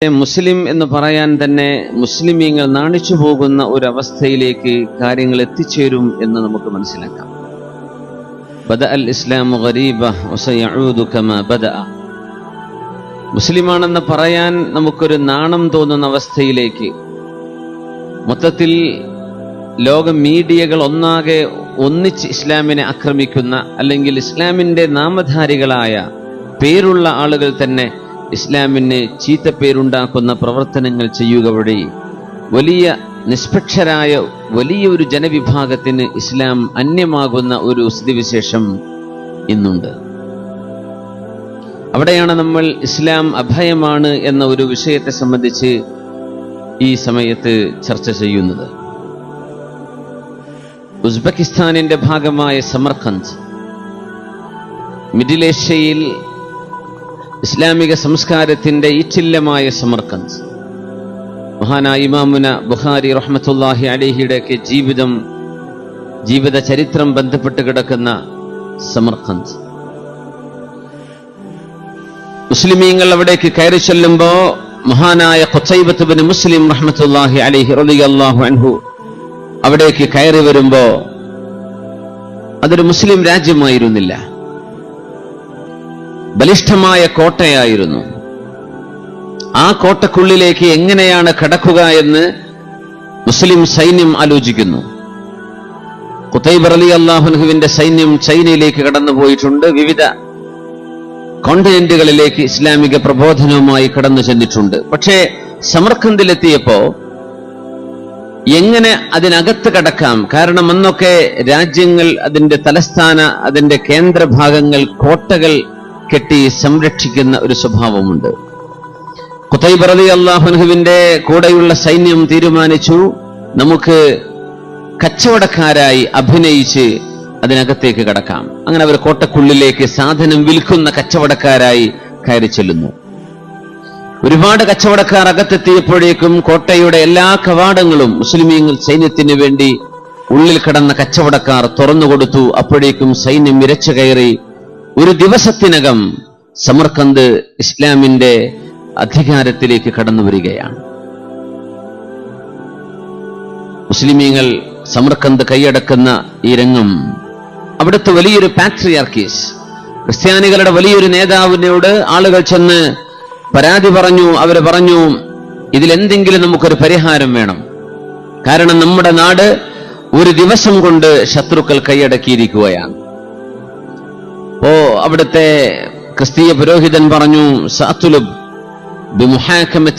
മുസ്ലിം എന്ന് പറയാൻ തന്നെ മുസ്ലിമീങ്ങൾ നാണിച്ചു പോകുന്ന ഒരവസ്ഥയിലേക്ക് കാര്യങ്ങൾ എത്തിച്ചേരും എന്ന് നമുക്ക് മനസ്സിലാക്കാം. ബദഅൽ ഇസ്ലാമു ഗരീബ വസയഊദു കമാ ബദഅ. മുസ്ലിമാണെന്ന് പറയാൻ നമുക്കൊരു നാണം തോന്നുന്ന അവസ്ഥയിലേക്ക് മൊത്തത്തിൽ ലോക മീഡിയകൾ ഒന്നിച്ച് ഇസ്ലാമിനെ ആക്രമിക്കുന്ന, അല്ലെങ്കിൽ ഇസ്ലാമിന്റെ നാമധാരികളായ പേരുള്ള ആളുകൾ തന്നെ ഇസ്ലാമിന് ചീത്തപ്പേരുണ്ടാക്കുന്ന പ്രവർത്തനങ്ങൾ ചെയ്യുക വഴി വലിയ നിഷ്പക്ഷരായ വലിയൊരു ജനവിഭാഗത്തിന് ഇസ്ലാം അന്യമാകുന്ന ഒരു സ്ഥിതിവിശേഷം ഇന്നുണ്ട്. അവിടെയാണ് നമ്മൾ ഇസ്ലാം അഭയമാണ് എന്ന ഒരു വിഷയത്തെ സംബന്ധിച്ച് ഈ സമയത്ത് ചർച്ച ചെയ്യുന്നത്. ഉസ്ബെക്കിസ്ഥാനിന്റെ ഭാഗമായ സമർഖന്ദ്, മിഡിൽ ഏഷ്യയിൽ ഇസ്ലാമിക സംസ്കാരത്തിന്റെ ഈറ്റില്ലമായ സമർഖന്ദ്, മഹാനായ ഇമാമുന ബുഖാരി റഹ്മത്തുള്ളാഹി അലൈഹിയുടെയൊക്കെ ജീവിത ചരിത്രം ബന്ധപ്പെട്ട് കിടക്കുന്ന സമർഖന്ദ്. മുസ്ലിമീങ്ങൾ അവിടേക്ക് കയറി ചെല്ലുമ്പോ മഹാനായ ഖുതൈബത്ത് ഇബ്നു മുസ്ലിം റഹ്മത്തുള്ളാഹി അലൈഹി റളിയല്ലാഹു അൻഹു അവിടേക്ക് കയറി വരുമ്പോ അതൊരു മുസ്ലിം രാജ്യമായിരുന്നില്ല, ബലിഷ്ഠമായ കോട്ടയായിരുന്നു. ആ കോട്ടക്കുള്ളിലേക്ക് എങ്ങനെയാണ് കടക്കുക എന്ന് മുസ്ലിം സൈന്യം ആലോചിക്കുന്നു. ഖുതൈബ റളിയല്ലാഹു അൻഹുവിന്റെ സൈന്യം ചൈനയിലേക്ക് കടന്നുപോയിട്ടുണ്ട്, വിവിധ കോണ്ടിനെന്റുകളിലേക്ക് ഇസ്ലാമിക പ്രബോധനവുമായി കടന്നു ചെന്നിട്ടുണ്ട്. പക്ഷേ സമർഖന്ദിലെത്തിയപ്പോ എങ്ങനെ അതിനകത്ത് കടക്കാം? കാരണം അന്നൊക്കെ രാജ്യങ്ങൾ അതിന്റെ തലസ്ഥാന, അതിന്റെ കേന്ദ്രഭാഗങ്ങൾ കോട്ടകൾ കെട്ടി സംരക്ഷിക്കുന്ന ഒരു സ്വഭാവമുണ്ട്. ഖുതൈബ റളിയല്ലാഹു അൻഹുവിന്റെ കൂടെയുള്ള സൈന്യം തീരുമാനിച്ചു, നമുക്ക് കച്ചവടക്കാരായി അഭിനയിച്ച് അതിനകത്തേക്ക് കടക്കാം. അങ്ങനെ അവർ കോട്ടക്കുള്ളിലേക്ക് സാധനം വിൽക്കുന്ന കച്ചവടക്കാരായി കയറി ചെല്ലുന്നു. ഒരുപാട് കച്ചവടക്കാർ അകത്തെത്തിയപ്പോഴേക്കും കോട്ടയുടെ എല്ലാ കവാടങ്ങളും മുസ്ലിമീങ്ങൾ സൈന്യത്തിന് വേണ്ടി ഉള്ളിൽ കിടന്ന കച്ചവടക്കാർ തുറന്നുകൊടുത്തു. അപ്പോഴേക്കും സൈന്യം ഇരച്ചു കയറി ഒരു ദിവസത്തിനകം സമർഖന്ദ് ഇസ്ലാമിന്റെ അധികാരത്തിലേക്ക് കടന്നു വരികയാണ്. മുസ്ലിമീങ്ങൾ സമർഖന്ദ് കൈയടക്കുന്ന ഈ രംഗം, അവിടുത്തെ വലിയൊരു പാട്രിയാർക്കീസ്, ക്രിസ്ത്യാനികളുടെ വലിയൊരു നേതാവിനോട് ആളുകൾ ചെന്ന് പരാതി പറഞ്ഞു. അവര് പറഞ്ഞു, ഇതിലെന്തെങ്കിലും നമുക്കൊരു പരിഹാരം വേണം. കാരണം നമ്മുടെ നാട് ഒരു ദിവസം കൊണ്ട് ശത്രുക്കൾ കൈയടക്കിയിരിക്കുകയാണ്. അവിടുത്തെ ക്രിസ്തീയ പുരോഹിതൻ പറഞ്ഞു, സഅതുലുബ് ബിമുഹാകമത്തി